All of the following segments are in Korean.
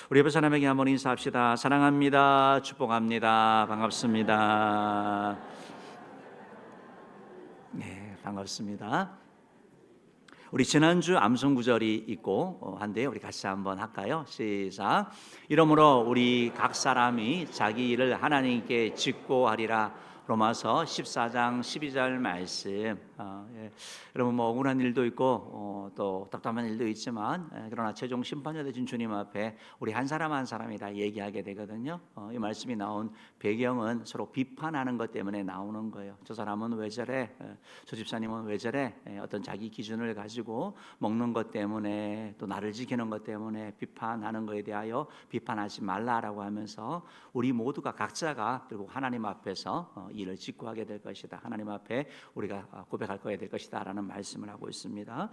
우리 옆에 사람에게 한번 인사합시다. 사랑합니다. 축복합니다. 반갑습니다. 네, 반갑습니다. 우리 지난주 암송 구절이 있고 한데 우리 같이 한번 할까요? 시작. 이러므로 우리 각 사람이 자기 일을 하나님께 짓고 하리라. 로마서 14장 12절 말씀. 예. 여러분 뭐 억울한 일도 있고 또 답답한 일도 있지만 그러나 최종 심판자 되신 주님 앞에 우리 한 사람 한 사람이 다 얘기하게 되거든요. 이 말씀이 나온 배경은 서로 비판하는 것 때문에 나오는 거예요. 저 사람은 왜 저래? 저 집사님은 왜 저래? 어떤 자기 기준을 가지고 먹는 것 때문에 또 나를 지키는 것 때문에 비판하는 것에 대하여 비판하지 말라라고 하면서 우리 모두가 각자가 결국 하나님 앞에서 일을 직구하게 될 것이다. 하나님 앞에 우리가 고백할 거야 될 것이다 라는 말씀을 하고 있습니다.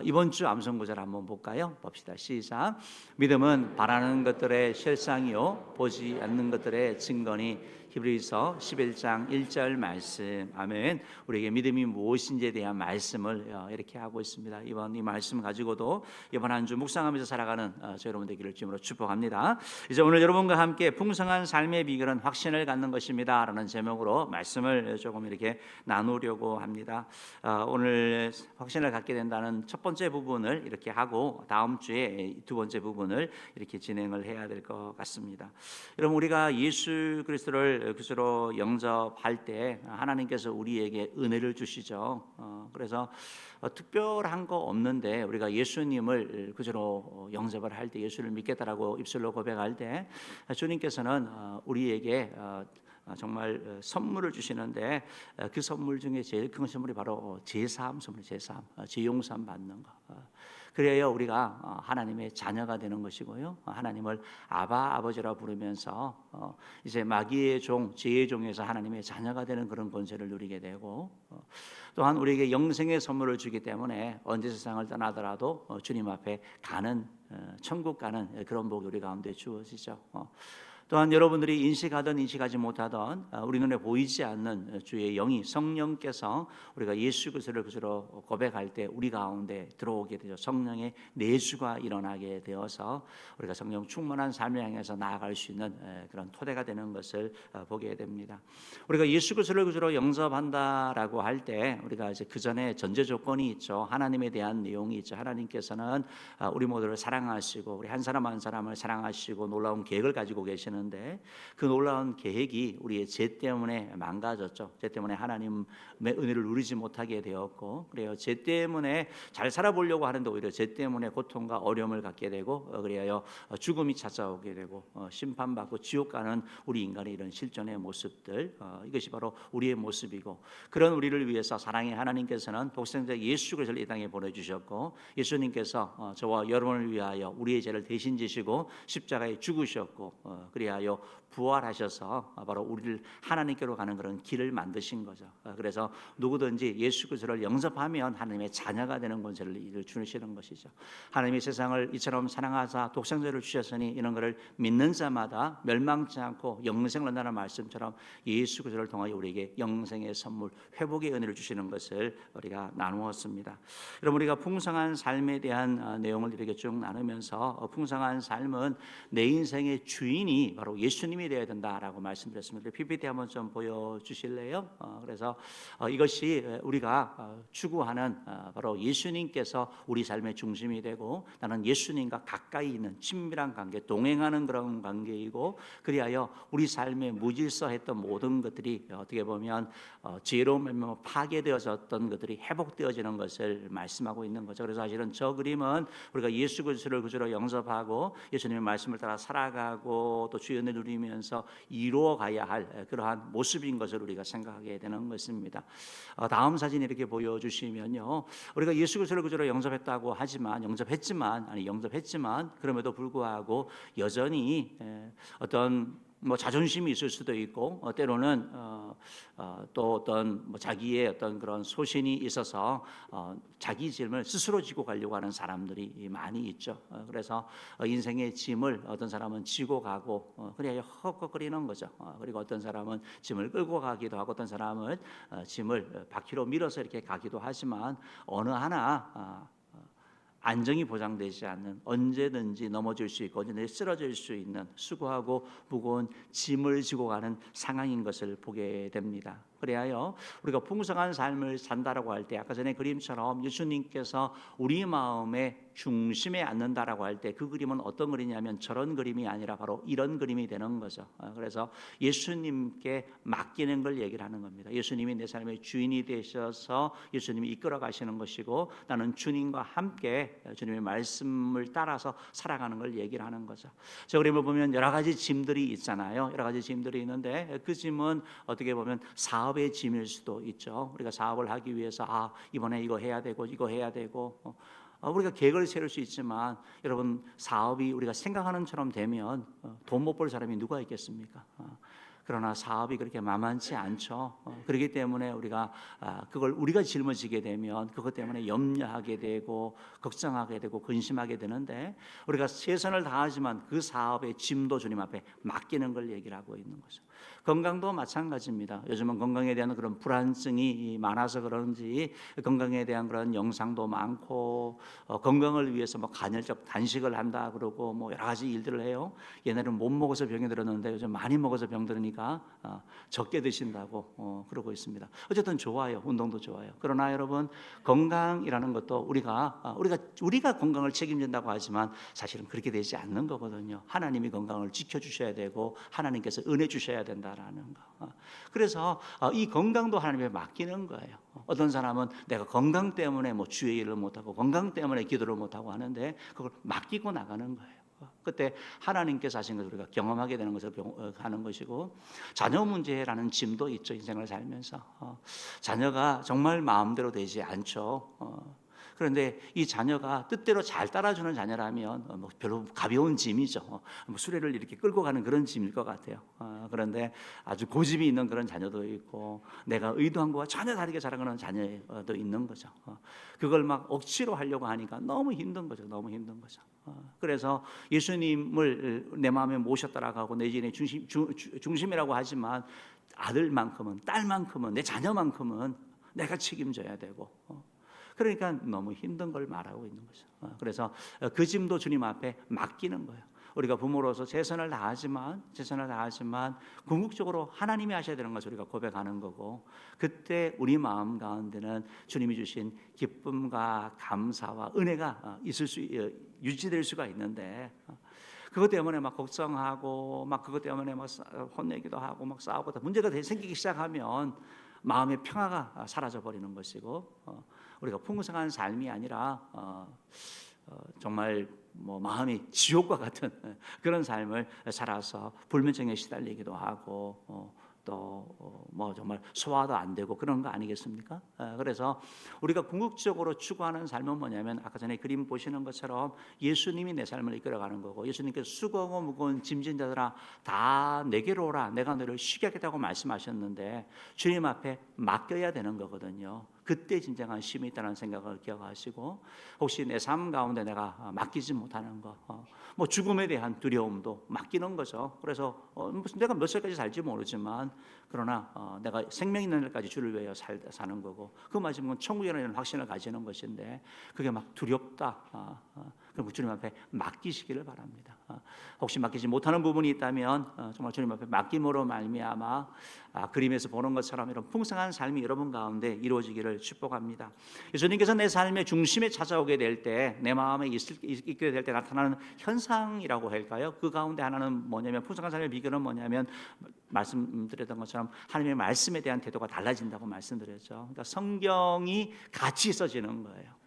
이번 주 암송 구절 한번 볼까요? 봅시다. 시작. 믿음은 바라는 것들의 실상이요 보지 않는 것들의 증거니. 히브리서 11장 1절 말씀. 아멘. 우리에게 믿음이 무엇인지에 대한 말씀을 이렇게 하고 있습니다. 이번 이 말씀 가지고도 이번 한 주 묵상하면서 살아가는 저 여러분 되기를 주님으로 축복합니다. 이제 오늘 여러분과 함께 풍성한 삶의 비결은 확신을 갖는 것입니다 라는 제목으로 말씀을 조금 이렇게 나누려고 합니다. 오늘 확신을 갖게 된다는 첫 번째 부분을 이렇게 하고 다음 주에 두 번째 부분을 이렇게 진행을 해야 될 것 같습니다. 여러분 우리가 예수 그리스도를 그리스도로 영접할 때 하나님께서 우리에게 은혜를 주시죠. 그래서 특별한 거 없는데 우리가 예수님을 그리스도로 영접을 할 때 예수를 믿겠다라고 입술로 고백할 때 주님께서는 우리에게 정말 선물을 주시는데 그 선물 중에 제일 큰 선물이 바로 제사함 선물, 제사함, 제용삼 받는 거. 그래야 우리가 하나님의 자녀가 되는 것이고요. 하나님을 아바 아버지라 부르면서 이제 마귀의 종, 죄의 종에서 하나님의 자녀가 되는 그런 권세를 누리게 되고 또한 우리에게 영생의 선물을 주기 때문에 언제 세상을 떠나더라도 주님 앞에 가는 천국 가는 그런 복이 우리 가운데 주어지죠. 또한 여러분들이 인식하든 인식하지 못하던 우리 눈에 보이지 않는 주의 영이 성령께서 우리가 예수 그리스도를 그리스도로 고백할 때 우리 가운데 들어오게 되죠. 성령의 내주가 일어나게 되어서 우리가 성령 충만한 삶을 향해서 나아갈 수 있는 그런 토대가 되는 것을 보게 됩니다. 우리가 예수 그리스도를 그리스도로 영접한다라고 할 때 우리가 이제 그 전에 전제 조건이 있죠. 하나님에 대한 내용이 있죠. 하나님께서는 우리 모두를 사랑하시고 우리 한 사람 한 사람을 사랑하시고 놀라운 계획을 가지고 계시는 그 놀라운 계획이 우리의 죄 때문에 망가졌죠. 죄 때문에 하나님의 은혜를 누리지 못하게 되었고 그래요. 죄 때문에 잘 살아보려고 하는데 오히려 죄 때문에 고통과 어려움을 갖게 되고 그래야 죽음이 찾아오게 되고 심판받고 지옥 가는 우리 인간의 이런 실존의 모습들 이것이 바로 우리의 모습이고 그런 우리를 위해서 사랑의 하나님께서는 독생자 예수 그리스도를 이 땅에 보내주셨고 예수님께서 저와 여러분을 위하여 우리의 죄를 대신 지시고 십자가에 죽으셨고 그래야 부활하셔서 바로 우리를 하나님께로 가는 그런 길을 만드신 거죠. 그래서 누구든지 예수 그리스도를 영접하면 하나님의 자녀가 되는 권세를 주시는 것이죠. 하나님이 세상을 이처럼 사랑하사 독생자를 주셨으니 이런 것을 믿는 자마다 멸망치 않고 영생을 얻는다는 말씀처럼 예수 그리스도를 통하여 우리에게 영생의 선물, 회복의 은혜를 주시는 것을 우리가 나누었습니다. 여러분 우리가 풍성한 삶에 대한 내용을 이렇게 쭉 나누면서 풍성한 삶은 내 인생의 주인이 바로 예수님이 되어야 된다라고 말씀드렸습니다. PPT 한번 좀 보여주실래요? 그래서 이것이 우리가 추구하는 바로 예수님께서 우리 삶의 중심이 되고 나는 예수님과 가까이 있는 친밀한 관계, 동행하는 그런 관계이고 그리하여 우리 삶에 무질서했던 모든 것들이 어떻게 보면 죄로 파괴되어졌던 것들이 회복되어지는 것을 말씀하고 있는 거죠. 그래서 사실은 저 그림은 우리가 예수 그리스도를 그리스도로 영접하고 예수님의 말씀을 따라 살아가고 또 주의 은혜 누리면서 이루어 가야 할 그러한 모습인 것을 우리가 생각하게 되는 것입니다. 다음 사진 이렇게 보여주시면요, 우리가 예수 그리스도를 그리스도로 영접했다고 하지만 영접했지만 그럼에도 불구하고 여전히 어떤 자존심이 있을 수도 있고 때로는 또 어떤 자기의 어떤 그런 소신이 있어서 자기 짐을 스스로 지고 가려고 하는 사람들이 많이 있죠. 그래서 인생의 짐을 어떤 사람은 지고 가고 그래야 헉헉거리는 거죠. 그리고 어떤 사람은 짐을 끌고 가기도 하고 어떤 사람은 짐을 바퀴로 밀어서 이렇게 가기도 하지만 어느 하나 안정이 보장되지 않는, 언제든지 넘어질 수 있고 언제든지 쓰러질 수 있는 수고하고 무거운 짐을 지고 가는 상황인 것을 보게 됩니다. 그래야 우리가 풍성한 삶을 산다라고 할 때, 아까 전에 그림처럼 예수님께서 우리 마음의 중심에 앉는다라고 할 때 그 그림은 어떤 그림이냐면 저런 그림이 아니라 바로 이런 그림이 되는 거죠. 그래서 예수님께 맡기는 걸 얘기를 하는 겁니다. 예수님이 내 삶의 주인이 되셔서 예수님이 이끌어 가시는 것이고, 나는 주님과 함께 주님의 말씀을 따라서 살아가는 걸 얘기를 하는 거죠. 저 그림을 보면 여러 가지 짐들이 있잖아요. 여러 가지 짐들이 있는데 그 짐은 어떻게 보면 사업의 짐일 수도 있죠. 우리가 사업을 하기 위해서 이번에 이거 해야 되고 이거 해야 되고 우리가 계획을 세울 수 있지만, 여러분, 사업이 우리가 생각하는 처럼 되면 돈 못 벌 사람이 누가 있겠습니까? 그러나 사업이 그렇게 만만치 않죠. 그렇기 때문에 우리가 그걸 우리가 짊어지게 되면 그것 때문에 염려하게 되고 걱정하게 되고 근심하게 되는데, 우리가 최선을 다하지만 그 사업의 짐도 주님 앞에 맡기는 걸 얘기를 하고 있는 거죠. 건강도 마찬가지입니다. 요즘은 건강에 대한 그런 불안증이 많아서 그런지 건강에 대한 그런 영상도 많고, 건강을 위해서 뭐 간헐적 단식을 한다 그러고 뭐 여러 가지 일들을 해요. 옛날에는 못 먹어서 병이 들었는데 요즘 많이 먹어서 병 들으니까 적게 드신다고 그러고 있습니다. 어쨌든 좋아요. 운동도 좋아요. 그러나 여러분, 건강이라는 것도 우리가 건강을 책임진다고 하지만 사실은 그렇게 되지 않는 거거든요. 하나님이 건강을 지켜주셔야 되고 하나님께서 은혜 주셔야 된다라는 거. 그래서 이 건강도 하나님께 맡기는 거예요. 어떤 사람은 내가 건강 때문에 뭐 주의 일을 못하고 건강 때문에 기도를 못하고 하는데 그걸 맡기고 나가는 거예요. 그때 하나님께서 하신 것을 우리가 경험하게 되는 것을 하는 것이고, 자녀 문제라는 짐도 있죠. 인생을 살면서 자녀가 정말 마음대로 되지 않죠. 그런데 이 자녀가 뜻대로 잘 따라주는 자녀라면 별로 가벼운 짐이죠. 수레를 이렇게 끌고 가는 그런 짐일 것 같아요. 그런데 아주 고집이 있는 그런 자녀도 있고, 내가 의도한 것과 전혀 다르게 자라가는 자녀도 있는 거죠. 그걸 막 억지로 하려고 하니까 너무 힘든 거죠. 너무 힘든 거죠. 그래서 예수님을 내 마음에 모셨다라고 하고 내 인생의 중심이라고 하지만, 아들만큼은, 딸만큼은, 내 자녀만큼은 내가 책임져야 되고, 그러니까 너무 힘든 걸 말하고 있는 거죠. 그래서 그 짐도 주님 앞에 맡기는 거예요. 우리가 부모로서 최선을 다하지만 궁극적으로 하나님이 하셔야 되는 것을 우리가 고백하는 거고, 그때 우리 마음 가운데는 주님이 주신 기쁨과 감사와 은혜가 유지될 수가 있는데, 그것 때문에 막 걱정하고 막 그것 때문에 막 혼내기도 하고 막 싸우고 문제가 생기기 시작하면 마음의 평화가 사라져 버리는 것이고, 우리가 풍성한 삶이 아니라 정말 뭐 마음이 지옥과 같은 그런 삶을 살아서 불면증에 시달리기도 하고 또 뭐 정말 소화도 안 되고 그런 거 아니겠습니까? 그래서 우리가 궁극적으로 추구하는 삶은 뭐냐면, 아까 전에 그림 보시는 것처럼 예수님이 내 삶을 이끌어가는 거고, 예수님께서 수고하고 무거운 짐진 자들아 다 내게로 오라, 내가 너를 쉬게 하겠다고 말씀하셨는데 주님 앞에 맡겨야 되는 거거든요. 그때 진정한 쉼이 있다는 생각을 기억하시고, 혹시 내 삶 가운데 내가 맡기지 못하는 거, 뭐 죽음에 대한 두려움도 맡기는 거죠. 그래서 내가 몇 살까지 살지 모르지만, 그러나 내가 생명 있는 날까지 주를 위하여 사는 거고, 그 말씀은 천국이라는 확신을 가지는 것인데, 그게 막 두렵다. 그럼 주님 앞에 맡기시기를 바랍니다. 혹시 맡기지 못하는 부분이 있다면 정말 주님 앞에 맡김으로 말미암아 그림에서 보는 것처럼 이런 풍성한 삶이 여러분 가운데 이루어지기를 축복합니다. 예수님께서 내 삶의 중심에 찾아오게 될 때, 내 마음에 있게 될 때 나타나는 현상이라고 할까요? 그 가운데 하나는 뭐냐면, 풍성한 삶의 비결은 뭐냐면, 말씀드렸던 것처럼 하나님의 말씀에 대한 태도가 달라진다고 말씀드렸죠. 그러니까 성경이 같이 써지는 거예요.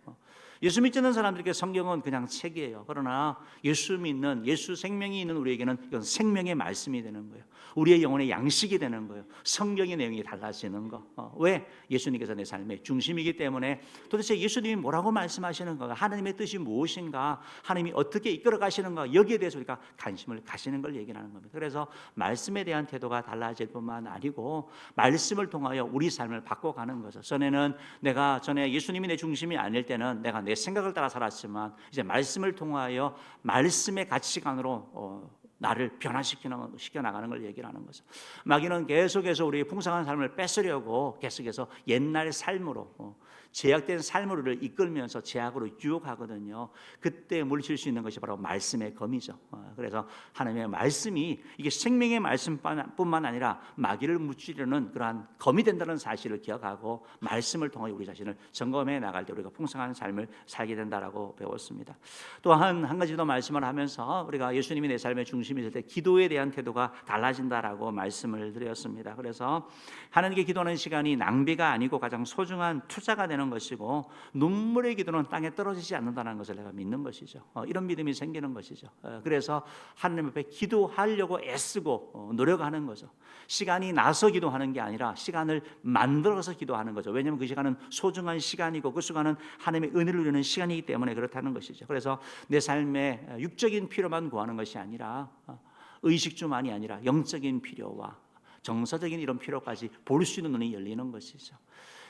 예수 믿지 않는 사람들에게 성경은 그냥 책이에요. 그러나 예수 믿는, 예수 생명이 있는 우리에게는 이건 생명의 말씀이 되는 거예요. 우리의 영혼의 양식이 되는 거예요. 성경의 내용이 달라지는 거. 왜? 예수님께서 내 삶의 중심이기 때문에. 도대체 예수님이 뭐라고 말씀하시는가, 하나님의 뜻이 무엇인가, 하나님이 어떻게 이끌어 가시는가, 여기에 대해서 우리가 관심을 가시는 걸 얘기하는 겁니다. 그래서 말씀에 대한 태도가 달라질 뿐만 아니고 말씀을 통하여 우리 삶을 바꿔가는 거죠. 전에 예수님이 내 중심이 아닐 때는 내가 내 생각을 따라 살았지만, 이제 말씀을 통하여 말씀의 가치관으로 나를 변화시켜 나가는 걸 얘기를 하는 거죠. 마귀는 계속해서 우리의 풍성한 삶을 뺏으려고 계속해서 옛날 삶으로 제약된 삶을 우리를 이끌면서 제약으로 유혹하거든요. 그때 물리칠 수 있는 것이 바로 말씀의 검이죠. 그래서 하나님의 말씀이 이게 생명의 말씀뿐만 아니라 마귀를 무찌르는 그러한 검이 된다는 사실을 기억하고 말씀을 통해 우리 자신을 점검해 나갈 때 우리가 풍성한 삶을 살게 된다라고 배웠습니다. 또한 한 가지 더 말씀을 하면서 우리가 예수님이 내 삶의 중심이 될 때 기도에 대한 태도가 달라진다라고 말씀을 드렸습니다. 그래서 하나님께 기도하는 시간이 낭비가 아니고 가장 소중한 투자가 되는 것이고 눈물의 기도는 땅에 떨어지지 않는다는 것을 내가 믿는 것이죠. 이런 믿음이 생기는 것이죠. 그래서 하나님 앞에 기도하려고 애쓰고 노력하는 거죠. 시간이 나서 기도하는 게 아니라 시간을 만들어서 기도하는 거죠. 왜냐하면 그 시간은 소중한 시간이고 그 시간은 하나님의 은혜를 누리는 시간이기 때문에 그렇다는 것이죠. 그래서 내 삶의 육적인 필요만 구하는 것이 아니라 의식주만이 아니라 영적인 필요와 정서적인 이런 필요까지 볼 수 있는 눈이 열리는 것이죠.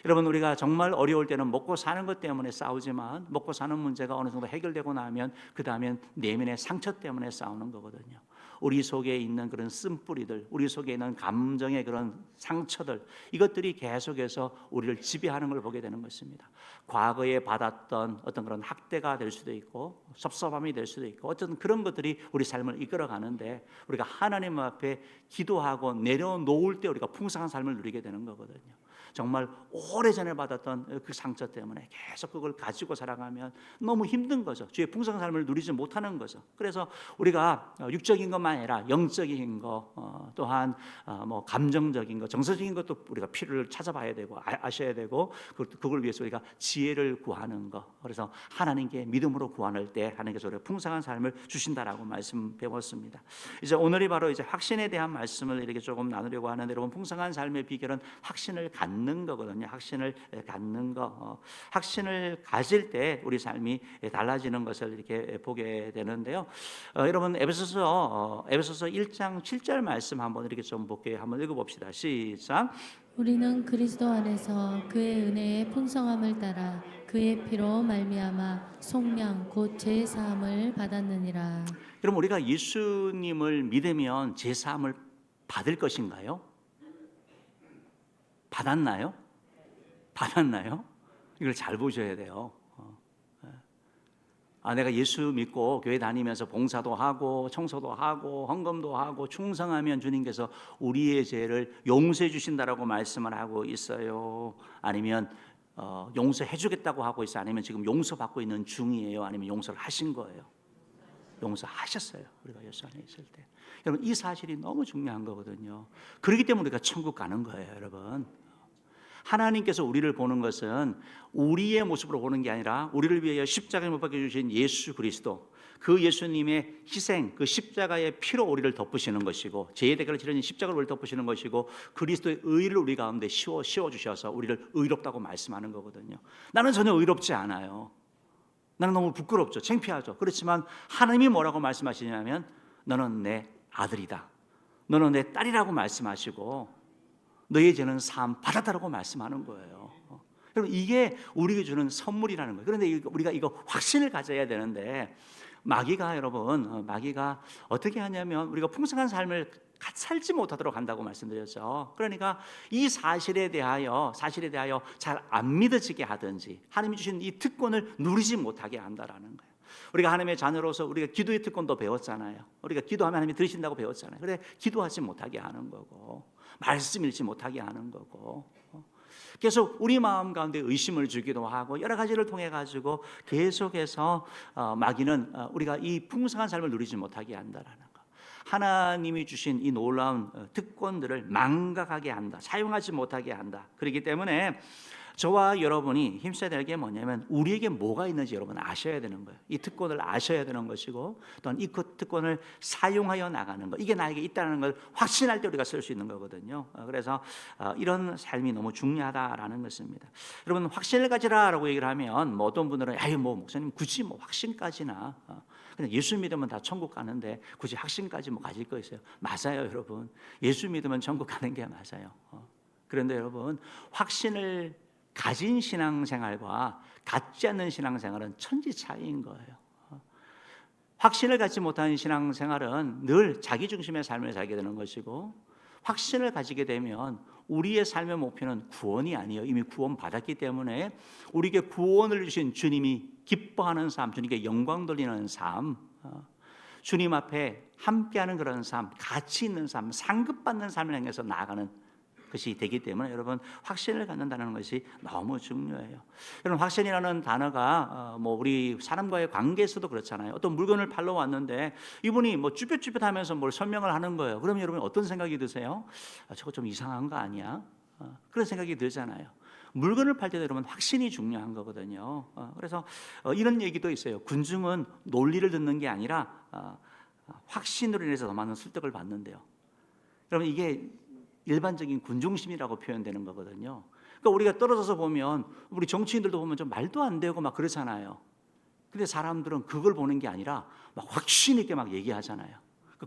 여러분, 우리가 정말 어려울 때는 먹고 사는 것 때문에 싸우지만 먹고 사는 문제가 어느 정도 해결되고 나면 그 다음엔 내면의 상처 때문에 싸우는 거거든요. 우리 속에 있는 그런 쓴뿌리들, 우리 속에 있는 감정의 그런 상처들, 이것들이 계속해서 우리를 지배하는 걸 보게 되는 것입니다. 과거에 받았던 어떤 그런 학대가 될 수도 있고 섭섭함이 될 수도 있고 어떤 그런 것들이 우리 삶을 이끌어가는데 우리가 하나님 앞에 기도하고 내려놓을 때 우리가 풍성한 삶을 누리게 되는 거거든요. 정말 오래전에 받았던 그 상처 때문에 계속 그걸 가지고 살아가면 너무 힘든 거죠. 주의 풍성한 삶을 누리지 못하는 거죠. 그래서 우리가 육적인 것만 아니라 영적인 것, 또한 뭐 감정적인 것, 정서적인 것도 우리가 필요를 찾아봐야 되고 아셔야 되고 그걸 위해서 우리가 지혜를 구하는 것. 그래서 하나님께 믿음으로 구할 때 하나님께서 우리가 풍성한 삶을 주신다라고 말씀 배웠습니다. 이제 오늘이 바로 이제 확신에 대한 말씀을 이렇게 조금 나누려고 하는데, 여러분, 풍성한 삶의 비결은 확신을 갖는 거거든요. 확신을 갖는 거, 확신을 가질 때 우리 삶이 달라지는 것을 이렇게 보게 되는데요. 여러분, 에베소서 1장 7절 말씀 한번 이렇게 좀 볼게요. 한번 읽어봅시다. 시작. 우리는 그리스도 안에서 그의 은혜의 풍성함을 따라 그의 피로 말미암아 속량 곧 죄 사함을 받았느니라. 그럼 우리가 예수님을 믿으면 죄 사함을 받을 것인가요? 받았나요? 받았나요? 이걸 잘 보셔야 돼요. 내가 예수 믿고 교회 다니면서 봉사도 하고 청소도 하고 헌금도 하고 충성하면 주님께서 우리의 죄를 용서해 주신다라고 말씀을 하고 있어요? 아니면 용서해 주겠다고 하고 있어요? 아니면 지금 용서받고 있는 중이에요? 아니면 용서를 하신 거예요? 용서하셨어요. 우리가 예수 안에 있을 때. 여러분, 이 사실이 너무 중요한 거거든요. 그렇기 때문에 우리가 천국 가는 거예요, 여러분. 하나님께서 우리를 보는 것은 우리의 모습으로 보는 게 아니라 우리를 위하여 십자가에 못 박혀 주신 예수 그리스도, 그 예수님의 희생, 그 십자가의 피로 우리를 덮으시는 것이고, 죄의 대가를 치르는 십자가를 우리를 덮으시는 것이고, 그리스도의 의를 우리 가운데 씌워 주셔서 우리를 의롭다고 말씀하는 거거든요. 나는 전혀 의롭지 않아요. 나는 너무 부끄럽죠. 창피하죠. 그렇지만 하나님이 뭐라고 말씀하시냐면 너는 내 아들이다, 너는 내 딸이라고 말씀하시고 너의 죄는 사함 받았다라고 말씀하는 거예요. 여러분, 이게 우리에게 주는 선물이라는 거예요. 그런데 우리가 이거 확신을 가져야 되는데, 마귀가 어떻게 하냐면 우리가 풍성한 삶을 살지 못하도록 한다고 말씀드렸죠. 그러니까 이 사실에 대하여 잘 안 믿어지게 하든지 하나님이 주신 이 특권을 누리지 못하게 한다라는 거예요. 우리가 하나님의 자녀로서 우리가 기도의 특권도 배웠잖아요. 우리가 기도하면 하나님이 들으신다고 배웠잖아요. 그래, 기도하지 못하게 하는 거고 말씀 읽지 못하게 하는 거고 계속 우리 마음 가운데 의심을 주기도 하고 여러 가지를 통해 가지고 계속해서 마귀는 우리가 이 풍성한 삶을 누리지 못하게 한다라는 거. 하나님이 주신 이 놀라운 특권들을 망각하게 한다, 사용하지 못하게 한다. 그렇기 때문에 저와 여러분이 힘써야 될 게 뭐냐면 우리에게 뭐가 있는지 여러분 아셔야 되는 거예요. 이 특권을 아셔야 되는 것이고, 또한 이 특권을 사용하여 나가는 것, 이게 나에게 있다는 걸 확신할 때 우리가 쓸 수 있는 거거든요. 그래서 이런 삶이 너무 중요하다라는 것입니다. 여러분, 확신을 가지라라고 얘기를 하면 어떤 분들은 목사님 굳이 확신까지나 그냥 예수 믿으면 다 천국 가는데 굳이 확신까지 가질 거 있어요? 맞아요, 여러분. 예수 믿으면 천국 가는 게 맞아요. 그런데 여러분, 확신을 가진 신앙생활과 갖지 않는 신앙생활은 천지 차이인 거예요. 확신을 갖지 못하는 신앙생활은 늘 자기 중심의 삶을 살게 되는 것이고, 확신을 가지게 되면 우리의 삶의 목표는 구원이 아니에요. 이미 구원 받았기 때문에 우리에게 구원을 주신 주님이 기뻐하는 삶, 주님께 영광 돌리는 삶, 주님 앞에 함께하는 그런 삶, 가치 있는 삶, 상급받는 삶을 향해서 나아가는 것이 되기 때문에 여러분 확신을 갖는다는 것이 너무 중요해요. 여러분 확신이라는 단어가 뭐 우리 사람과의 관계에서도 그렇잖아요. 어떤 물건을 팔러 왔는데 이분이 뭐 쭈뼛쭈뼛하면서 뭘 설명을 하는 거예요. 그러면 여러분 어떤 생각이 드세요? 저거 좀 이상한 거 아니야? 그런 생각이 들잖아요. 물건을 팔 때도 여러분 확신이 중요한 거거든요. 그래서 이런 얘기도 있어요. 군중은 논리를 듣는 게 아니라 확신으로 인해서 더 많은 설득을 받는데요. 여러분 이게 일반적인 군중심이라고 표현되는 거거든요. 그러니까 우리가 떨어져서 보면 우리 정치인들도 보면 좀 말도 안 되고 막 그렇잖아요. 근데 사람들은 그걸 보는 게 아니라 막 확신 있게 막 얘기하잖아요.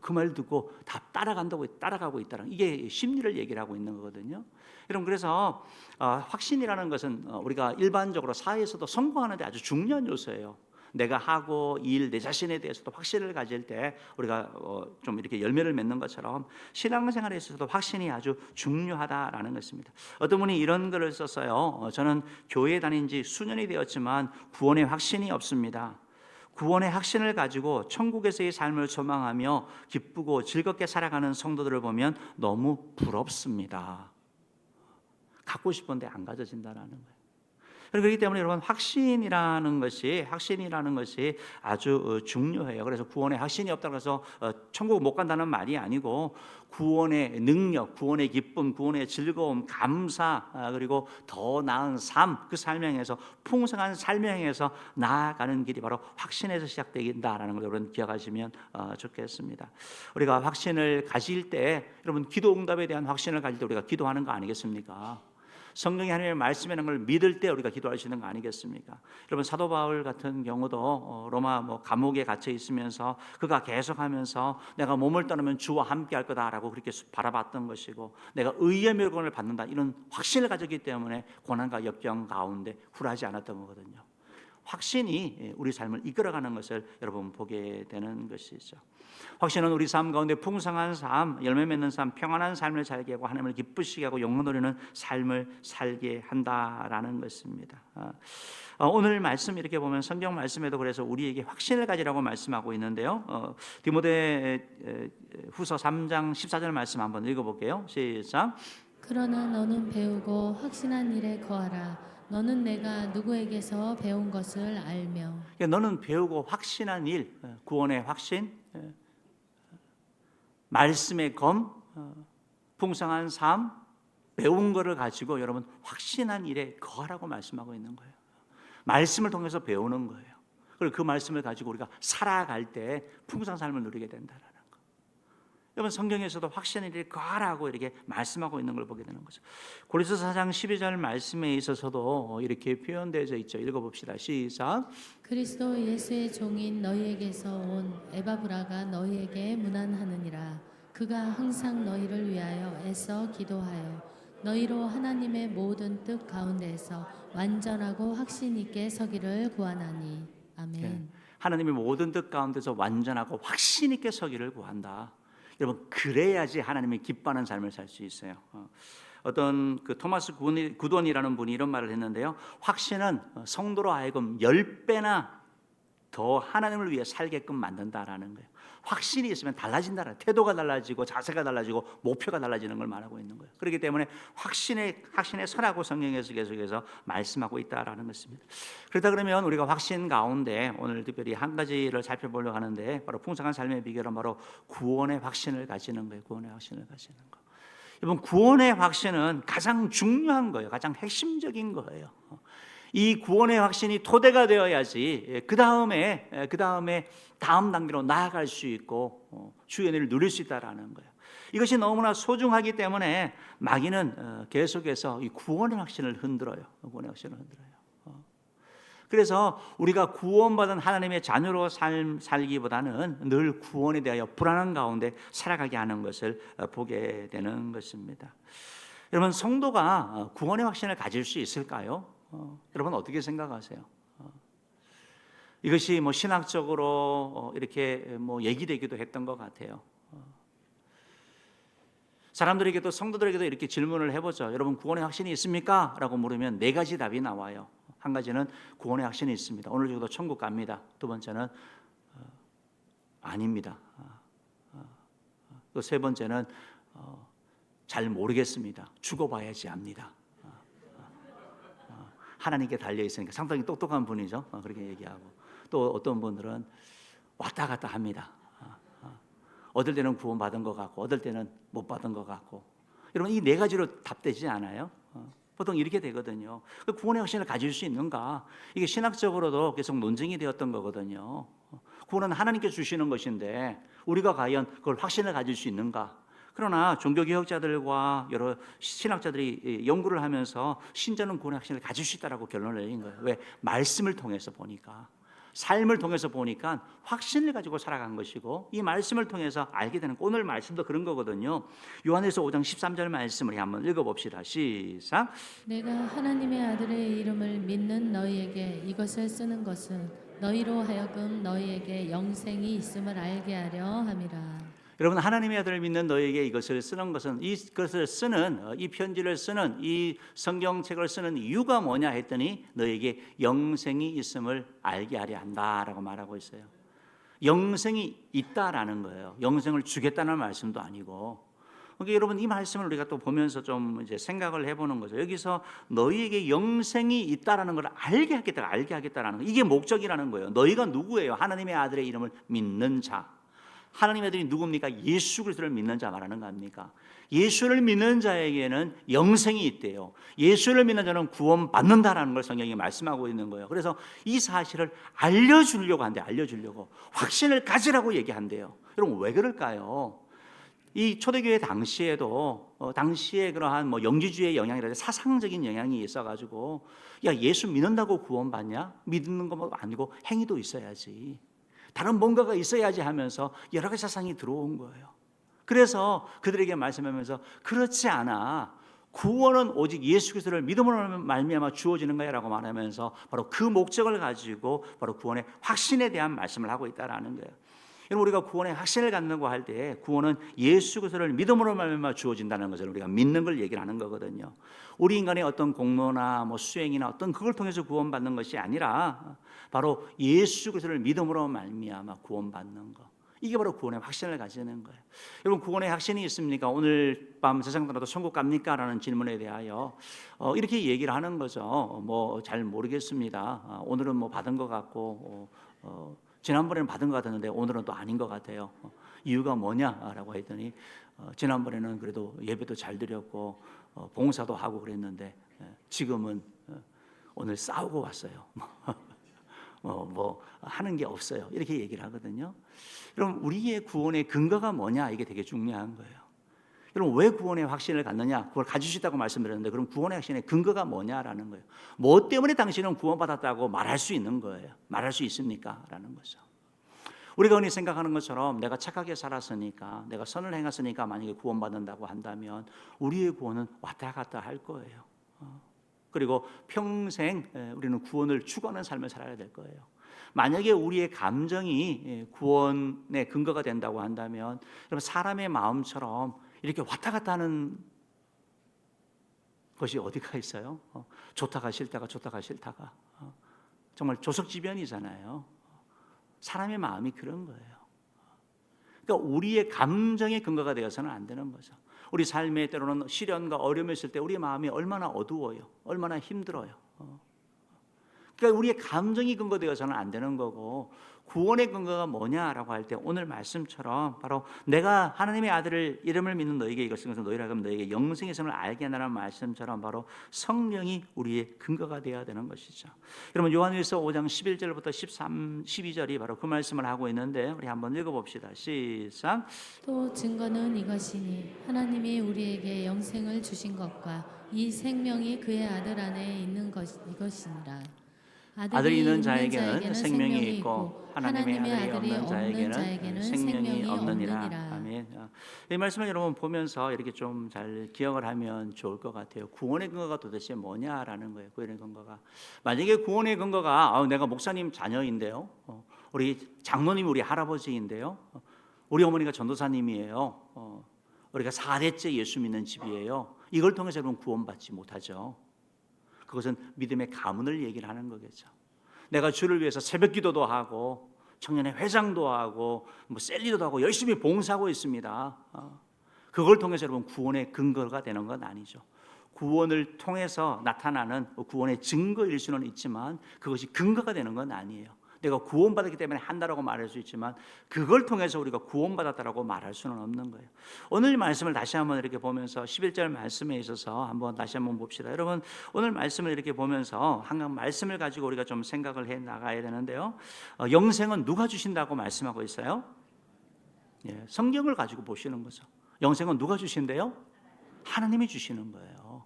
그 말 듣고 다 따라가고 있다는 이게 심리를 얘기를 하고 있는 거거든요. 여러분 그래서 확신이라는 것은 우리가 일반적으로 사회에서도 성공하는 데 아주 중요한 요소예요. 내가 하고 일, 내 자신에 대해서도 확신을 가질 때 우리가 좀 이렇게 열매를 맺는 것처럼 신앙생활에 있어서도 확신이 아주 중요하다라는 것입니다. 어떤 분이 이런 글을 썼어요. 저는 교회에 다닌 지 수년이 되었지만 구원의 확신이 없습니다. 구원의 확신을 가지고 천국에서의 삶을 소망하며 기쁘고 즐겁게 살아가는 성도들을 보면 너무 부럽습니다. 갖고 싶은데 안 가져진다라는 거예요. 그렇기 때문에 여러분 확신이라는 것이 아주 중요해요. 그래서 구원의 확신이 없다고 해서 천국 못 간다는 말이 아니고 구원의 능력, 구원의 기쁨, 구원의 즐거움, 감사 그리고 더 나은 삶, 그 삶을 향해서 풍성한 삶을 향해서 나아가는 길이 바로 확신에서 시작된다라는 걸 여러분 기억하시면 좋겠습니다. 우리가 확신을 가질 때 여러분 기도 응답에 대한 확신을 가질 때 우리가 기도하는 거 아니겠습니까? 성경이 하나님의 말씀이라는 걸 믿을 때 우리가 기도할 수 있는 거 아니겠습니까? 여러분 사도 바울 같은 경우도 로마 감옥에 갇혀 있으면서 그가 계속하면서 내가 몸을 떠나면 주와 함께할 거다라고 그렇게 바라봤던 것이고 내가 의의 멸관을 받는다 이런 확신을 가졌기 때문에 고난과 역경 가운데 굴하지 않았던 거거든요. 확신이 우리 삶을 이끌어가는 것을 여러분 보게 되는 것이죠. 확신은 우리 삶 가운데 풍성한 삶, 열매 맺는 삶, 평안한 삶을 살게 하고 하나님을 기쁘시게 하고 영광 돌리는 삶을 살게 한다라는 것입니다. 오늘 말씀 이렇게 보면 성경 말씀에도 그래서 우리에게 확신을 가지라고 말씀하고 있는데요. 디모데 후서 3장 14절 말씀 한번 읽어볼게요. 시작. 그러나 너는 배우고 확신한 일에 거하라. 너는 내가 누구에게서 배운 것을 알며. 그러니까 너는 배우고 확신한 일, 구원의 확신, 말씀의 검, 풍성한 삶, 배운 것을 가지고 여러분 확신한 일에 거하라고 말씀하고 있는 거예요. 말씀을 통해서 배우는 거예요. 그리고 그 말씀을 가지고 우리가 살아갈 때 풍성한 삶을 누리게 된다라는 거. 여러분 성경에서도 확신한 일에 거하라고 이렇게 말씀하고 있는 걸 보게 되는 거죠. 고린도서 4장 12절 말씀에 있어서도 이렇게 표현되어 있죠. 읽어봅시다. 시작. 그리스도 예수의 종인 너희에게서 온 에바브라가 너희에게 문안하느니라. 그가 항상 너희를 위하여 애써 기도하여 너희로 하나님의 모든 뜻 가운데에서 완전하고 확신 있게 서기를 구하나니. 아멘. 네. 하나님의 모든 뜻 가운데서 완전하고 확신 있게 서기를 구한다. 여러분 그래야지 하나님이 기뻐하는 삶을 살 수 있어요. 어떤 그 토마스 구돈이라는 분이 이런 말을 했는데요. 확신은 성도로 하여금 10배나 더 하나님을 위해 살게끔 만든다라는 거예요. 확신이 있으면 달라진다는 태도가 달라지고 자세가 달라지고 목표가 달라지는 걸 말하고 있는 거예요. 그렇기 때문에 확신에 서라고 성경에서 계속해서 말씀하고 있다라는 것입니다. 그렇다 그러면 우리가 확신 가운데 오늘 특별히 한 가지를 살펴보려고 하는데 바로 풍성한 삶의 비결은 바로 구원의 확신을 가지는 거예요. 구원의 확신을 가지는 거. 여러분 구원의 확신은 가장 중요한 거예요. 가장 핵심적인 거예요. 이 구원의 확신이 토대가 되어야지 그 다음에 다음 단계로 나아갈 수 있고 주의 은혜를 누릴 수 있다라는 거예요. 이것이 너무나 소중하기 때문에 마귀는 계속해서 이 구원의 확신을 흔들어요. 구원의 확신을 흔들어요. 그래서 우리가 구원받은 하나님의 자녀로 살기보다는 늘 구원에 대하여 불안한 가운데 살아가게 하는 것을 보게 되는 것입니다. 여러분 성도가 구원의 확신을 가질 수 있을까요? 여러분 어떻게 생각하세요? 이것이 신학적으로 이렇게 얘기되기도 했던 것 같아요. 사람들에게도 성도들에게도 이렇게 질문을 해보죠. 여러분 구원의 확신이 있습니까? 라고 물으면 네 가지 답이 나와요. 한 가지는 구원의 확신이 있습니다. 오늘 죽어도 천국 갑니다. 두 번째는 아닙니다. 또 세 번째는 잘 모르겠습니다. 죽어봐야지 압니다. 하나님께 달려있으니까 상당히 똑똑한 분이죠. 그렇게 얘기하고 또 어떤 분들은 왔다 갔다 합니다. 어떨 때는 구원받은 것 같고 어떨 때는 못 받은 것 같고. 여러분 이 네 가지로 답되지 않아요? 보통 이렇게 되거든요. 구원의 확신을 가질 수 있는가? 이게 신학적으로도 계속 논쟁이 되었던 거거든요. 구원은 하나님께 주시는 것인데 우리가 과연 그걸 확신을 가질 수 있는가? 그러나 종교개혁자들과 여러 신학자들이 연구를 하면서 신자는 구원의 확신을 가질 수 있다라고 결론을 내린 거예요. 왜? 말씀을 통해서 보니까, 삶을 통해서 보니까 확신을 가지고 살아간 것이고 이 말씀을 통해서 알게 되는 오늘 말씀도 그런 거거든요. 요한일서 5장 13절 말씀을 한번 읽어봅시다. 시작. 내가 하나님의 아들의 이름을 믿는 너희에게 이것을 쓰는 것은 너희로 하여금 너희에게 영생이 있음을 알게 하려 함이라. 여러분 하나님의 아들을 믿는 너에게 이것을 쓰는 것은 이것을 쓰는 이 편지를 쓰는 이 성경책을 쓰는 이유가 뭐냐 했더니 너에게 영생이 있음을 알게 하려 한다라고 말하고 있어요. 영생이 있다라는 거예요. 영생을 주겠다는 말씀도 아니고. 그러니까 여러분 이 말씀을 우리가 또 보면서 좀 이제 생각을 해보는 거죠. 여기서 너희에게 영생이 있다라는 걸 알게 하겠다라는 거. 이게 목적이라는 거예요. 너희가 누구예요? 하나님의 아들의 이름을 믿는 자. 하나님의 아들이 누굽니까? 예수 그리스도를 믿는 자 말하는 거 아닙니까? 예수를 믿는 자에게는 영생이 있대요. 예수를 믿는 자는 구원받는다라는 걸 성경이 말씀하고 있는 거예요. 그래서 이 사실을 알려주려고 한대요. 알려주려고. 확신을 가지라고 얘기한대요. 여러분 왜 그럴까요? 이 초대교회 당시에도 당시에 그러한 뭐 영지주의의 영향이라든지 사상적인 영향이 있어가지고 야 예수 믿는다고 구원받냐? 믿는 거 아니고 행위도 있어야지. 다른 뭔가가 있어야지 하면서 여러 가지 사상이 들어온 거예요. 그래서 그들에게 말씀하면서 그렇지 않아. 구원은 오직 예수 그리스도를 믿음으로 말미암아 주어지는 거야라고 말하면서 바로 그 목적을 가지고 바로 구원의 확신에 대한 말씀을 하고 있다라는 거예요. 여러분 우리가 구원의 확신을 갖는다고 할 때 구원은 예수 그리스도를 믿음으로 말미암아 주어진다는 것을 우리가 믿는 걸 얘기를 하는 거거든요. 우리 인간의 어떤 공로나 뭐 수행이나 어떤 그걸 통해서 구원받는 것이 아니라 바로 예수 그리스도를 믿음으로 말미암아 구원받는 것. 이게 바로 구원의 확신을 가지는 거예요. 여러분 구원의 확신이 있습니까? 오늘 밤 세상 떠나도 천국 갑니까? 라는 질문에 대하여 이렇게 얘기를 하는 거죠. 뭐 잘 모르겠습니다. 오늘은 뭐 받은 것 같고 지난번에는 받은 것 같았는데 오늘은 또 아닌 것 같아요. 이유가 뭐냐라고 했더니 지난번에는 그래도 예배도 잘 드렸고 봉사도 하고 그랬는데 지금은 오늘 싸우고 왔어요. 뭐 하는 게 없어요. 이렇게 얘기를 하거든요. 여러분 우리의 구원의 근거가 뭐냐 이게 되게 중요한 거예요. 여러분 왜 구원의 확신을 갖느냐? 그걸 가질 수 있다고 말씀드렸는데 그럼 구원의 확신의 근거가 뭐냐라는 거예요. 뭐 때문에 당신은 구원받았다고 말할 수 있는 거예요? 말할 수 있습니까? 라는 거죠. 우리가 흔히 생각하는 것처럼 내가 착하게 살았으니까 내가 선을 행했으니까 만약에 구원받는다고 한다면 우리의 구원은 왔다 갔다 할 거예요. 그리고 평생 우리는 구원을 추구하는 삶을 살아야 될 거예요. 만약에 우리의 감정이 구원의 근거가 된다고 한다면 여러분 사람의 마음처럼 이렇게 왔다 갔다 하는 것이 어디가 있어요? 좋다가 싫다가 좋다가 싫다가 정말 조석지변이잖아요. 사람의 마음이 그런 거예요. 그러니까 우리의 감정의 근거가 되어서는 안 되는 거죠. 우리 삶에 때로는 시련과 어려움이 있을 때 우리의 마음이 얼마나 어두워요. 얼마나 힘들어요. 그러니까 우리의 감정이 근거되어서는 안 되는 거고 구원의 근거가 뭐냐라고 할 때 오늘 말씀처럼 바로 내가 하나님의 아들을 이름을 믿는 너에게 이것은 것은 너희라 하면 너에게 영생의 있음을 알게 한다는 말씀처럼 바로 성령이 우리의 근거가 되어야 되는 것이죠. 여러분 요한일서 5장 11절부터 12절이 바로 그 말씀을 하고 있는데 우리 한번 읽어봅시다. 시작. 또 증거는 이것이니 하나님이 우리에게 영생을 주신 것과 이 생명이 그의 아들 안에 있는 이것이니라. 아들이 있는 자에게는 생명이 있고 하나님의 아들이 없는 자에게는 생명이 없느니라. 아멘. 이 말씀을 여러분 보면서 이렇게 좀 잘 기억을 하면 좋을 것 같아요. 구원의 근거가 도대체 뭐냐라는 거예요. 구원의 근거가 만약에 구원의 근거가 내가 목사님 자녀인데요, 우리 장모님이 우리 할아버지인데요, 우리 어머니가 전도사님이에요. 우리가 4대째 예수 믿는 집이에요. 이걸 통해서 여러분 구원받지 못하죠. 그것은 믿음의 가문을 얘기를 하는 거겠죠. 내가 주를 위해서 새벽 기도도 하고 청년회 회장도 하고 뭐 셀리도 하고 열심히 봉사하고 있습니다. 그걸 통해서 여러분 구원의 근거가 되는 건 아니죠. 구원을 통해서 나타나는 구원의 증거일 수는 있지만 그것이 근거가 되는 건 아니에요. 내가 구원받았기 때문에 한다라고 말할 수 있지만 그걸 통해서 우리가 구원받았다라고 말할 수는 없는 거예요. 오늘 말씀을 다시 한번 이렇게 보면서 11절 말씀에 있어서 한번 다시 한번 봅시다. 여러분 오늘 말씀을 이렇게 보면서 항상 말씀을 가지고 우리가 좀 생각을 해 나가야 되는데요. 영생은 누가 주신다고 말씀하고 있어요? 예, 성경을 가지고 보시는 거죠. 영생은 누가 주신대요? 하나님이 주시는 거예요.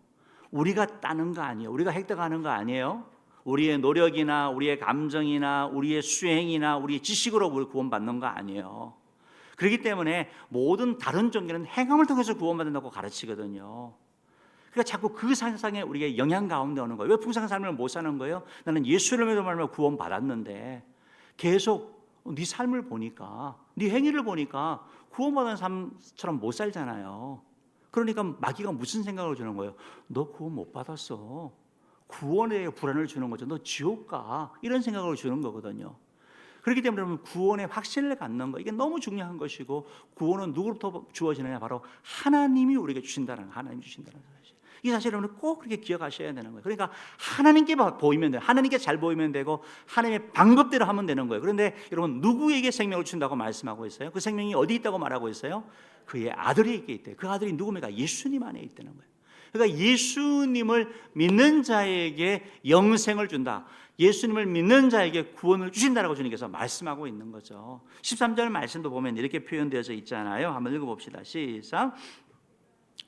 우리가 따는 거 아니에요. 우리가 획득하는 거 아니에요. 우리의 노력이나 우리의 감정이나 우리의 수행이나 우리의 지식으로 우리 구원받는 거 아니에요. 그렇기 때문에 모든 다른 종교는 행함을 통해서 구원받는다고 가르치거든요. 그러니까 자꾸 그 세상에 우리가 영향 가운데 오는 거예요. 왜 풍성한 삶을 못 사는 거예요? 나는 예수를 믿으면 구원받았는데 계속 네 삶을 보니까 네 행위를 보니까 구원받은 삶처럼 못 살잖아요. 그러니까 마귀가 무슨 생각을 주는 거예요? 너 구원 못 받았어. 구원에 불안을 주는 거죠. 너 지옥 가. 이런 생각을 주는 거거든요. 그렇기 때문에 여러분 구원의 확신을 갖는 거 이게 너무 중요한 것이고 구원은 누구로부터 주어지느냐 바로 하나님이 우리에게 주신다는 하나님이 주신다는 사실. 이 사실을 여러분 꼭 그렇게 기억하셔야 되는 거예요. 그러니까 하나님께 보이면 돼요. 하나님께 잘 보이면 되고 하나님의 방법대로 하면 되는 거예요. 그런데 여러분 누구에게 생명을 준다고 말씀하고 있어요? 그 생명이 어디 있다고 말하고 있어요? 그의 아들에게 있대요. 그 아들이 누굽니까? 예수님 안에 있다는 거예요. 그러니까 예수님을 믿는 자에게 영생을 준다. 예수님을 믿는 자에게 구원을 주신다라고 주님께서 말씀하고 있는 거죠. 13절 말씀도 보면 이렇게 표현되어져 있잖아요. 한번 읽어봅시다. 시작.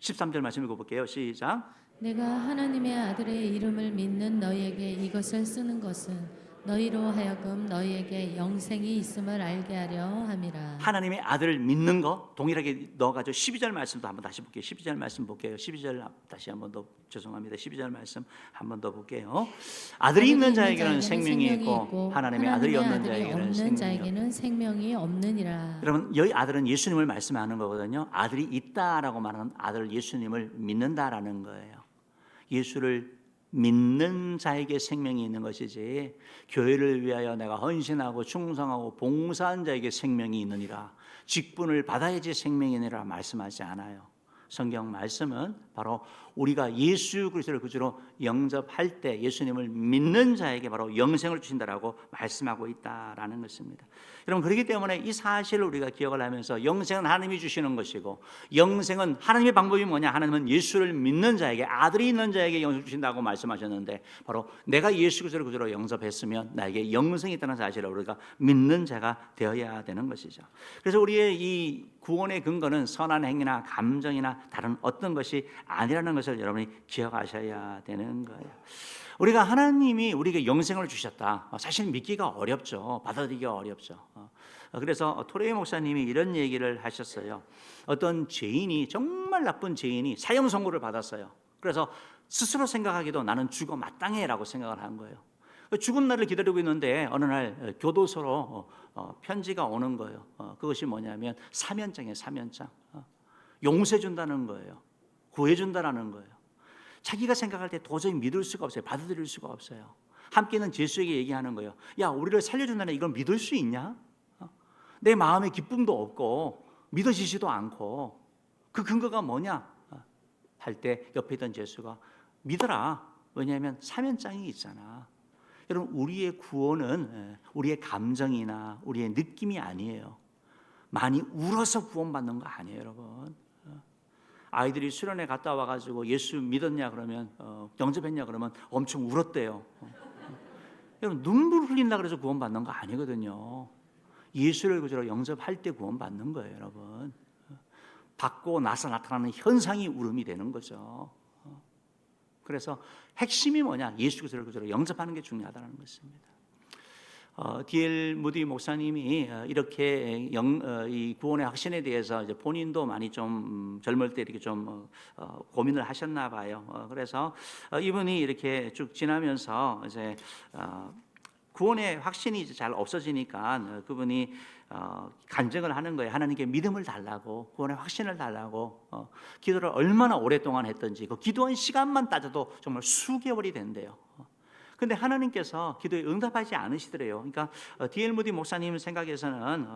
13절 말씀 읽어볼게요. 시작. 내가 하나님의 아들의 이름을 믿는 너희에게 이것을 쓰는 것은 너희로 하여금 너희에게 영생이 있음을 알게 하려 함이라. 하나님의 아들을 믿는 거 동일하게 넣어가지고 12절 말씀도 한번 다시 볼게요. 12절 말씀 볼게요. 12절 다시 한번 더 죄송합니다. 12절 말씀 한번 더 볼게요. 아들이 있는 자에게는 생명이 있고 하나님의 아들이 없는 자에게는 생명이 없느니라. 여러분 여기 아들은 예수님을 말씀하는 거거든요. 아들이 있다라고 말하는 아들 예수님을 믿는다라는 거예요. 예수를 믿는 자에게 생명이 있는 것이지 교회를 위하여 내가 헌신하고 충성하고 봉사한 자에게 생명이 있느니라 직분을 받아야지 생명이 있느니라 말씀하지 않아요. 성경 말씀은 바로 우리가 예수 그리스도를 구주로 영접할 때 예수님을 믿는 자에게 바로 영생을 주신다라고 말씀하고 있다라는 것입니다. 여러분 그렇기 때문에 이 사실을 우리가 기억을 하면서 영생은 하나님이 주시는 것이고 영생은 하나님의 방법이 뭐냐? 하나님은 예수를 믿는 자에게 아들이 있는 자에게 영생을 주신다고 말씀하셨는데 바로 내가 예수 그리스도를 구주로 영접했으면 나에게 영생이 있다는 사실을 우리가 믿는 자가 되어야 되는 것이죠. 그래서 우리의 이 구원의 근거는 선한 행위나 감정이나 다른 어떤 것이 아니라는 것을 여러분이 기억하셔야 되는 거예요. 우리가 하나님이 우리에게 영생을 주셨다. 사실 믿기가 어렵죠. 받아들이기가 어렵죠. 그래서 토레이 목사님이 이런 얘기를 하셨어요. 어떤 죄인이 정말 나쁜 죄인이 사형 선고를 받았어요. 그래서 스스로 생각하기도 나는 죽어 마땅해라고 생각을 한 거예요. 죽음 날을 기다리고 있는데 어느 날 교도소로 편지가 오는 거예요. 그것이 뭐냐면 사면장이에요. 사면장. 용서해 준다는 거예요. 구해 준다라는 거예요. 자기가 생각할 때 도저히 믿을 수가 없어요. 받아들일 수가 없어요. 함께 있는 제수에게 얘기하는 거예요. 야, 우리를 살려준다는 이걸 믿을 수 있냐? 내 마음에 기쁨도 없고 믿어지지도 않고 그 근거가 뭐냐? 할 때 옆에 있던 제수가 믿어라. 왜냐하면 사면장이 있잖아. 여러분 우리의 구원은 우리의 감정이나 우리의 느낌이 아니에요. 많이 울어서 구원받는 거 아니에요, 여러분. 아이들이 수련회 갔다 와가지고 예수 믿었냐 그러면 영접했냐 그러면 엄청 울었대요. 여러분 눈물 흘린다 그래서 구원받는 거 아니거든요. 예수를 구주로 영접할 때 구원받는 거예요, 여러분. 받고 나서 나타나는 현상이 울음이 되는 거죠. 그래서 핵심이 뭐냐? 예수 그리스도를 구주로 영접하는 게 중요하다는 것입니다. D.L. 무디 목사님이 이렇게 이 구원의 확신에 대해서 이제 본인도 많이 좀 젊을 때 이렇게 좀 고민을 하셨나 봐요. 그래서 이분이 이렇게 쭉 지나면서 이제 구원의 확신이 이제 잘 없어지니까 그분이 간증을 하는 거예요. 하나님께 믿음을 달라고, 구원의 확신을 달라고. 기도를 얼마나 오랫동안 했던지 그 기도한 시간만 따져도 정말 수개월이 된대요. 근데 하나님께서 기도에 응답하지 않으시더래요. 그러니까 D.L. 무디 목사님 생각에서는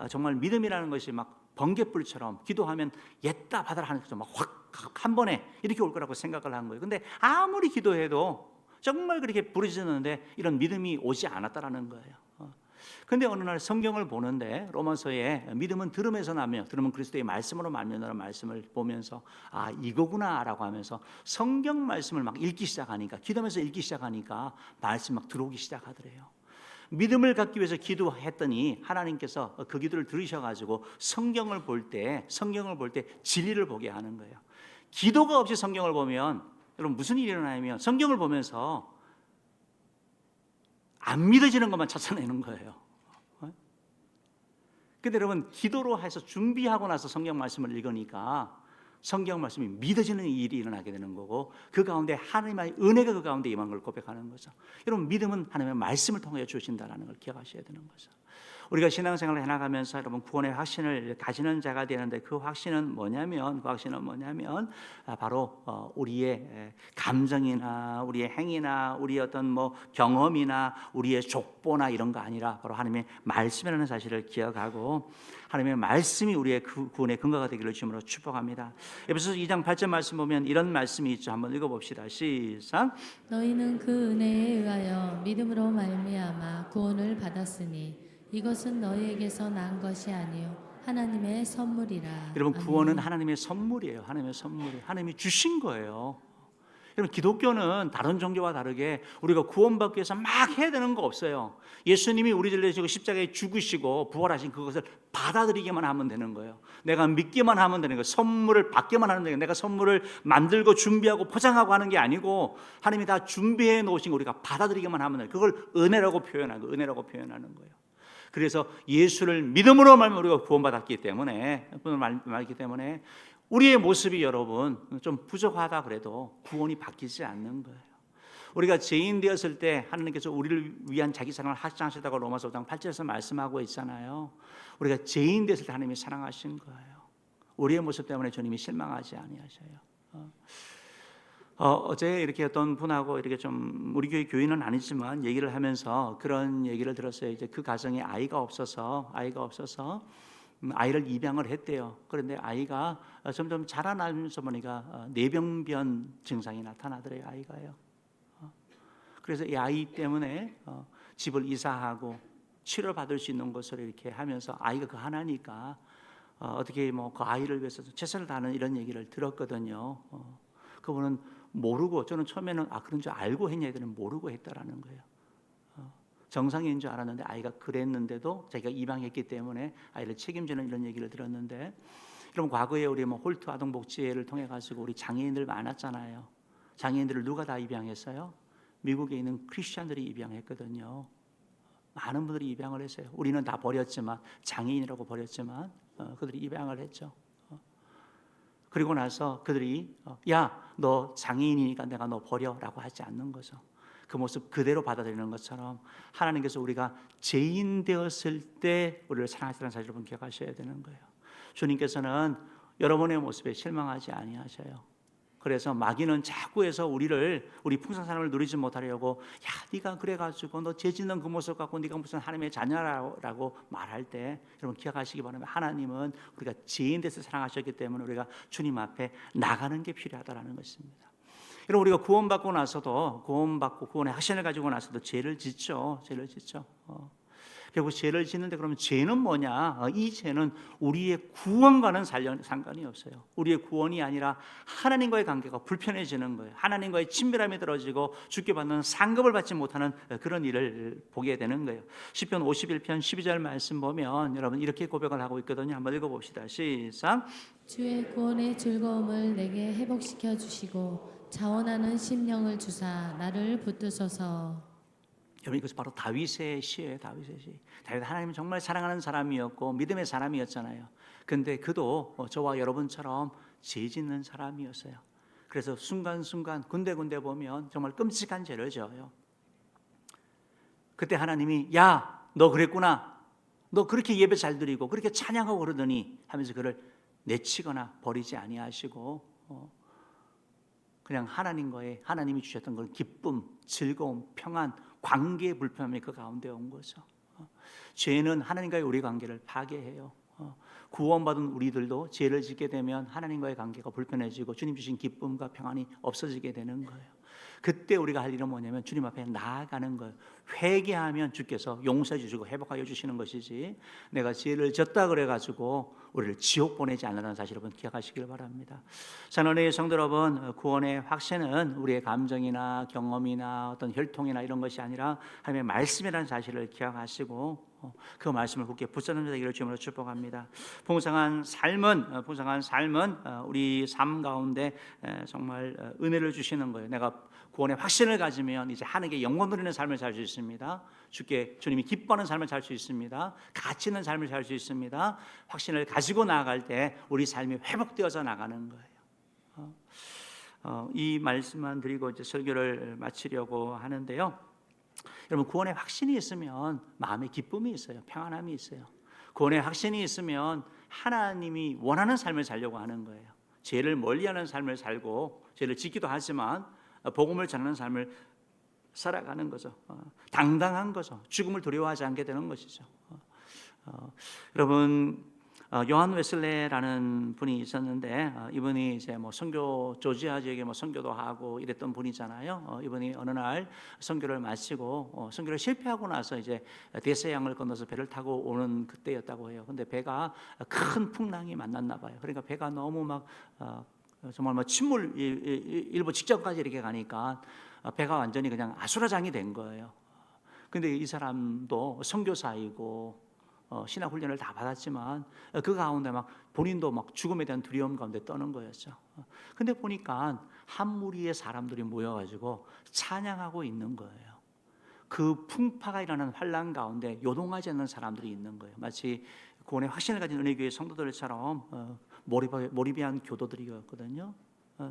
정말 믿음이라는 것이 막 번갯불처럼 기도하면 옛다 받아라 하는 것처럼 막 확 한 번에 이렇게 올 거라고 생각을 한 거예요. 근데 아무리 기도해도 정말 그렇게 부르짖었는데 이런 믿음이 오지 않았다라는 거예요. 근데 어느 날 성경을 보는데 로마서에 믿음은 들음에서 나며 들음은 그리스도의 말씀으로 말미암는 말씀을 보면서 아 이거구나라고 하면서 성경 말씀을 막 읽기 시작하니까 기도하면서 읽기 시작하니까 말씀 막 들어오기 시작하더래요. 믿음을 갖기 위해서 기도했더니 하나님께서 그 기도를 들으셔가지고 성경을 볼 때 진리를 보게 하는 거예요. 기도가 없이 성경을 보면 여러분 무슨 일이 일어나냐면 성경을 보면서 안 믿어지는 것만 찾아내는 거예요. 근데 여러분 기도로 해서 준비하고 나서 성경 말씀을 읽으니까 성경 말씀이 믿어지는 일이 일어나게 되는 거고 그 가운데 하나님의 은혜가 그 가운데 임한 걸 고백하는 거죠. 여러분 믿음은 하나님의 말씀을 통해 주신다는 걸 기억하셔야 되는 거죠. 우리가 신앙생활을 해나가면서 여러분 구원의 확신을 가지는 자가 되는데 그 확신은 뭐냐면 바로 우리의 감정이나 우리의 행위나 우리의 어떤 뭐 경험이나 우리의 족보나 이런 거 아니라 바로 하나님의 말씀이라는 사실을 기억하고 하나님의 말씀이 우리의 구원의 근거가 되기를 주님으로 축복합니다. 에베소서 2장 8절 말씀 보면 이런 말씀이 있죠. 한번 읽어봅시다. 시작. 너희는 그 은혜에 의하여 믿음으로 말미암아 구원을 받았으니 이것은 너희에게서 난 것이 아니요 하나님의 선물이라. 여러분 아멘. 구원은 하나님의 선물이에요. 하나님의 선물이 하나님이 주신 거예요. 여러분 기독교는 다른 종교와 다르게 우리가 구원받기 위해서 막 해야 되는 거 없어요. 예수님이 우리를 위해서 십자가에 죽으시고 부활하신 그것을 받아들이기만 하면 되는 거예요. 내가 믿기만 하면 되는 거예요. 선물을 받기만 하는 거예요. 내가 선물을 만들고 준비하고 포장하고 하는 게 아니고 하나님이 다 준비해 놓으신 거 우리가 받아들이기만 하면 돼요. 그걸 은혜라고 표현하는 거예요. 그래서 예수를 믿음으로 말면 우리가 구원받았기 때문에 우리의 모습이 여러분 좀 부족하다 그래도 구원이 바뀌지 않는 거예요. 우리가 죄인 되었을 때 하나님께서 우리를 위한 자기 사랑을 확증하셨다고 로마서 5장 8절에서 말씀하고 있잖아요. 우리가 죄인 되었을 때 하나님이 사랑하신 거예요. 우리의 모습 때문에 주님이 실망하지 아니하셔요. 어제 이렇게 어떤 분하고 이렇게 좀 우리 교회 교인은 아니지만 얘기를 하면서 그런 얘기를 들었어요. 이제 그 가정에 아이가 없어서 아이를 입양을 했대요. 그런데 아이가 점점 자라나면서 보니까 뇌병변 증상이 나타나더래요. 아이가요. 그래서 이 아이 때문에 집을 이사하고 치료받을 수 있는 곳을 이렇게 하면서 아이가 그 하나니까 어떻게 뭐 그 아이를 위해서 최선을 다하는 이런 얘기를 들었거든요. 그분은 모르고 저는 처음에는 그런 줄 알고 했냐 애들은 모르고 했다라는 거예요. 정상인 줄 알았는데 아이가 그랬는데도 자기가 입양했기 때문에 아이를 책임지는 이런 얘기를 들었는데 여러분 과거에 우리 뭐 홀트 아동복지회를 통해 가지고 우리 장애인들 많았잖아요. 장애인들을 누가 다 입양했어요? 미국에 있는 크리스천들이 입양했거든요. 많은 분들이 입양을 했어요. 우리는 다 버렸지만 장애인이라고 버렸지만 그들이 입양을 했죠. 그리고 나서 그들이 야 너 장애인이니까 내가 너 버려라고 하지 않는 거죠. 그 모습 그대로 받아들이는 것처럼 하나님께서 우리가 죄인 되었을 때 우리를 사랑하시다는 사실을 여러분 기억하셔야 되는 거예요. 주님께서는 여러분의 모습에 실망하지 아니하셔요. 그래서 마귀는 자꾸 해서 우리 풍성 삶을 누리지 못하려고 야 네가 그래가지고 너 죄 짓는 그 모습 갖고 네가 무슨 하나님의 자녀라고 말할 때 여러분 기억하시기 바랍니다. 하나님은 우리가 죄인 돼서 사랑하셨기 때문에 우리가 주님 앞에 나가는 게 필요하다는 것입니다. 여러분 우리가 구원받고 나서도 구원의 확신을 가지고 나서도 죄를 짓죠. 결국 죄를 짓는데 그러면 죄는 뭐냐? 이 죄는 우리의 구원과는 상관이 없어요. 우리의 구원이 아니라 하나님과의 관계가 불편해지는 거예요. 하나님과의 친밀함이 떨어지고 주께 받는 상급을 받지 못하는 그런 일을 보게 되는 거예요. 시편 51편 12절 말씀 보면 여러분 이렇게 고백을 하고 있거든요. 한번 읽어봅시다. 시작. 주의 구원의 즐거움을 내게 회복시켜 주시고 자원하는 심령을 주사 나를 붙드소서. 여러분 이것이 바로 다윗의 시예요. 다윗의 시. 다윗 하나님을 정말 사랑하는 사람이었고 믿음의 사람이었잖아요. 근데 그도 저와 여러분처럼 죄 짓는 사람이었어요. 그래서 순간순간 군데군데 보면 정말 끔찍한 죄를 져요. 그때 하나님이 야, 너 그랬구나. 너 그렇게 예배 잘 드리고 그렇게 찬양하고 그러더니 하면서 그를 내치거나 버리지 아니하시고 그냥 하나님이 주셨던 그 기쁨, 즐거움, 평안, 관계의 불편함이 그 가운데 온 거죠. 죄는 하나님과의 우리 관계를 파괴해요. 구원받은 우리들도 죄를 짓게 되면 하나님과의 관계가 불편해지고 주님 주신 기쁨과 평안이 없어지게 되는 거예요. 그때 우리가 할 일은 뭐냐면 주님 앞에 나아가는 거예요. 회개하면 주께서 용서해 주시고 회복하여 주시는 것이지, 내가 죄를 졌다 그래가지고 우리를 지옥 보내지 않는다는 사실을 여러분 기억하시길 바랍니다. 사랑하는 성도 여러분, 구원의 확신은 우리의 감정이나 경험이나 어떤 혈통이나 이런 것이 아니라 하나님의 말씀이라는 사실을 기억하시고 그 말씀을 굳게 붙잡는 자 되기를 주님으로 축복합니다. 풍성한 삶은 우리 삶 가운데 정말 은혜를 주시는 거예요. 내가 구원의 확신을 가지면 이제 하나님께 영광 돌리는 삶을 살 수 있습니다. 주님이 기뻐하는 삶을 살 수 있습니다. 가치 있는 삶을 살 수 있습니다. 확신을 가지고 나아갈 때 우리 삶이 회복되어서 나가는 거예요. 이 말씀만 드리고 이제 설교를 마치려고 하는데요. 여러분, 구원의 확신이 있으면 마음에 기쁨이 있어요. 평안함이 있어요. 구원의 확신이 있으면 하나님이 원하는 삶을 살려고 하는 거예요. 죄를 멀리하는 삶을 살고 죄를 짓기도 하지만 복음을 전하는 삶을 살아가는 거죠. 당당한 거죠. 죽음을 두려워하지 않게 되는 것이죠. 여러분, 요한 웨슬레라는 분이 있었는데 이분이 이제 선교 조지아 지역에 선교도 하고 이랬던 분이잖아요. 이분이 어느 날 선교를 마치고 선교를 실패하고 나서 이제 대서양을 건너서 배를 타고 오는 그때였다고 해요. 근데 배가 큰 풍랑이 만났나 봐요. 그러니까 배가 너무 막 정말 침몰 일부 직전까지 이렇게 가니까 배가 완전히 그냥 아수라장이 된 거예요. 근데 이 사람도 선교사이고 신학 훈련을 다 받았지만 그 가운데 막 본인도 막 죽음에 대한 두려움 가운데 떠는 거였죠. 근데 보니까 한 무리의 사람들이 모여가지고 찬양하고 있는 거예요. 그 풍파가 일어나는 환란 가운데 요동하지 않는 사람들이 있는 거예요. 마치 구원의 확신을 가진 은혜교회 성도들처럼 몰입한 교도들이었거든요.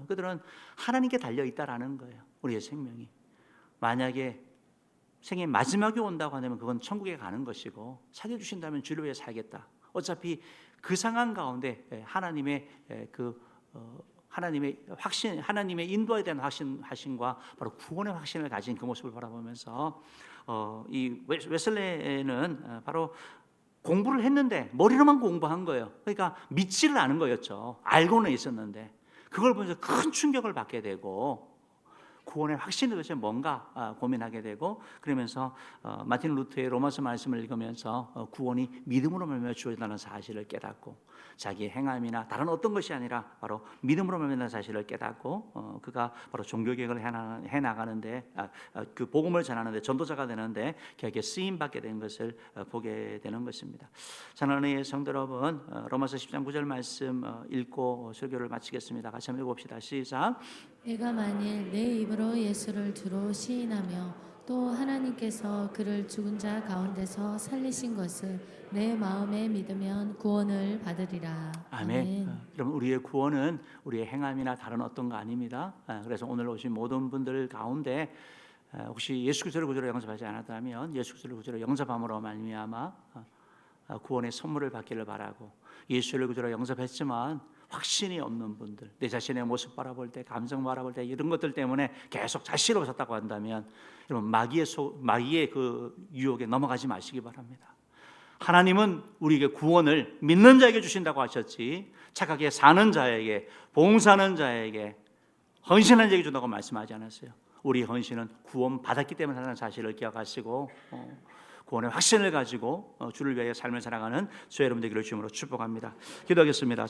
그들은 하나님께 달려 있다라는 거예요. 우리의 생명이 만약에 생의 마지막에 온다고 하면 그건 천국에 가는 것이고, 살려주신다면 주를 위해 살겠다. 어차피 그 상황 가운데 하나님의 확신, 하나님의 인도에 대한 확신과 바로 구원의 확신을 가진 그 모습을 바라보면서 이 웨슬레는 바로 공부를 했는데 머리로만 공부한 거예요. 그러니까 믿지를 않은 거였죠. 알고는 있었는데 그걸 보면서 큰 충격을 받게 되고 구원의 확신이 도대체 뭔가 고민하게 되고, 그러면서 마틴 루터의 로마서 말씀을 읽으면서 구원이 믿음으로 말미암아 주어진다는 사실을 깨닫고, 자기의 행함이나 다른 어떤 것이 아니라 바로 믿음으로 말미암는 사실을 깨닫고 그가 바로 종교개혁을 해나가는데 그 복음을 전하는데 전도자가 되는데 그에게 쓰임받게 된 것을 보게 되는 것입니다. 사랑하는 성도 여러분, 로마서 10장 9절 말씀 읽고 설교를 마치겠습니다. 같이 한번 읽어봅시다. 시작. 내가 만일 내 입으로 예수를 주로 시인하며 또 하나님께서 그를 죽은 자 가운데서 살리신 것을 내 마음에 믿으면 구원을 받으리라. 아멘. 여러분, 우리의 구원은 우리의 행함이나 다른 어떤 거 아닙니다. 그래서 오늘 오신 모든 분들 가운데 혹시 예수 그리스도를 구주로 영접하지 않았다면 예수 그리스도를 구주로 영접함으로 말미암아 구원의 선물을 받기를 바라고, 예수를 구주로 영접했지만 확신이 없는 분들, 내 자신의 모습 바라볼 때, 감정 바라볼 때 이런 것들 때문에 계속 자신을 벗었다고 한다면 여러분, 마귀의 그 유혹에 넘어가지 마시기 바랍니다. 하나님은 우리에게 구원을 믿는 자에게 주신다고 하셨지 착하게 사는 자에게, 봉사하는 자에게, 헌신하는 자에게 준다고 말씀하지 않았어요. 우리 헌신은 구원 받았기 때문에 하는 사실을 기억하시고 구원의 확신을 가지고 주를 위하여 삶을 살아가는 저희 여러분 되기를 주님으로 축복합니다. 기도하겠습니다.